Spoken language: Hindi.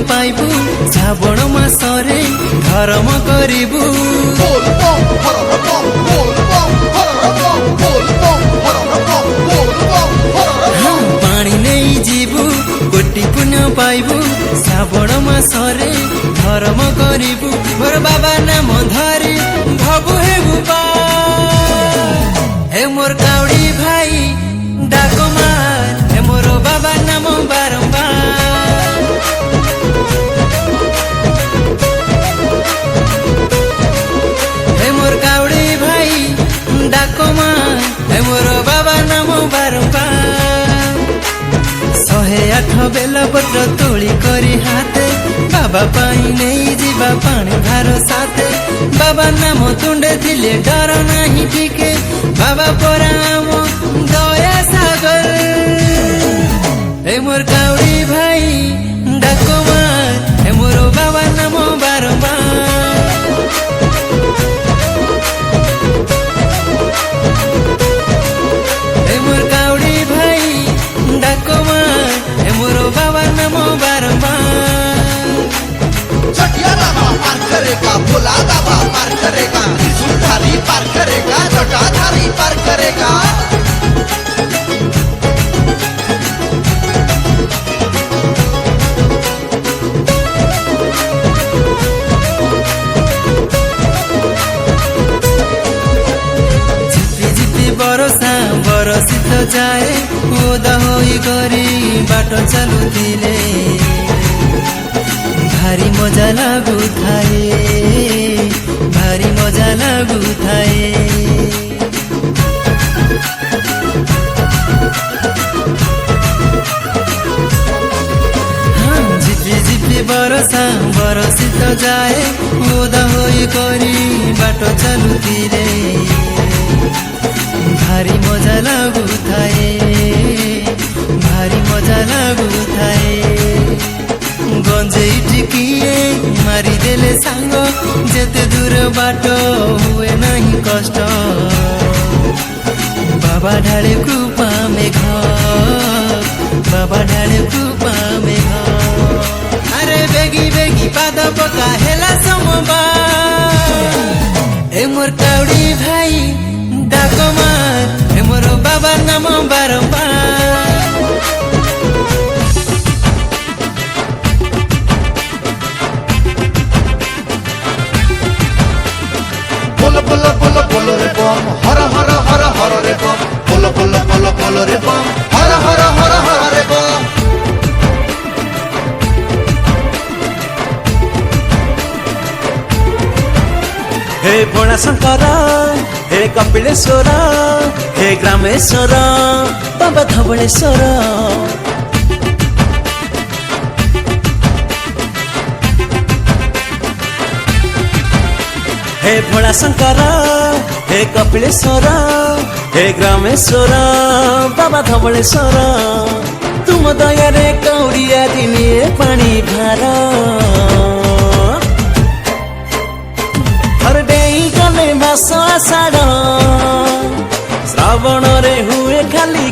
पाइबू श्रावण मासरे धर्म करिबू पानी नहीं जीवू कोटि पुण्य पाइबू श्रावण मासरे धर्म करिबू मोर बाबा नाम धरी भबु हेबू हे मोर काउडी भाई डाक मार हे मोर बाबा नाम बारंबार हे मोर काउडी भाई डाक मार हे मोर बाबा नाम बारंबार 108 बेल पत्र तोली करी हाथे बाबा पाई नहीं जीवा पानी भार साथे बाबा नाम तुंडे थिले डर नहीं टिके बाबा पराम दया सागर हे मोर काउडी भाई डाक मार हे मोर बाबा नाम बारंबार हे मोर काउडी भाई डाक मार हे मोर बाबा नाम बारंबार पार करेगा भोला बाबा पार करेगा त्रिशूलधारी पार करेगा जटाधारी पार करेगा झिपी झिपी बरसा बरसित जाए ओदा होई गरी बाटो चलुथिले भारी मजा लागू थाए भारी मजा लागू थाए झिपी झिपी बरसा बरसित जाए ओदा होई करी बाटो चलुथिले भारी मजा लागू थाए भारी मजा लागू थाए गंजे टिकिए मारी देले सांग जेते दूर बाट हुए नहीं कष्ट बाबा ढाले कृपा मेघ बाबा ढाले कृपा मेघ अरे बेगी बेगी पाद पका हेला समबार ए मोर काउडी भाई डाक मार ए मोर बाबा नाम बारंबार बोलो बोलो बोलो बोलो रे बम हर हर हर हर रे बम बोलो बोलो बोलो बोलो रे बम हर हर हर हर रे बम हे भोला शंकर हे कपिलेश्वर हे ग्रामेश्वर बाबा धवळेश्वर हे भोला शंकर हे कपिलेश्वर हे ग्रामेश्वर बाबा धवळेश्वर तुम दयारे कौड़िया दिने पानी भार हर डेई गले मास आषाढ़ श्रावण रे हुए खाली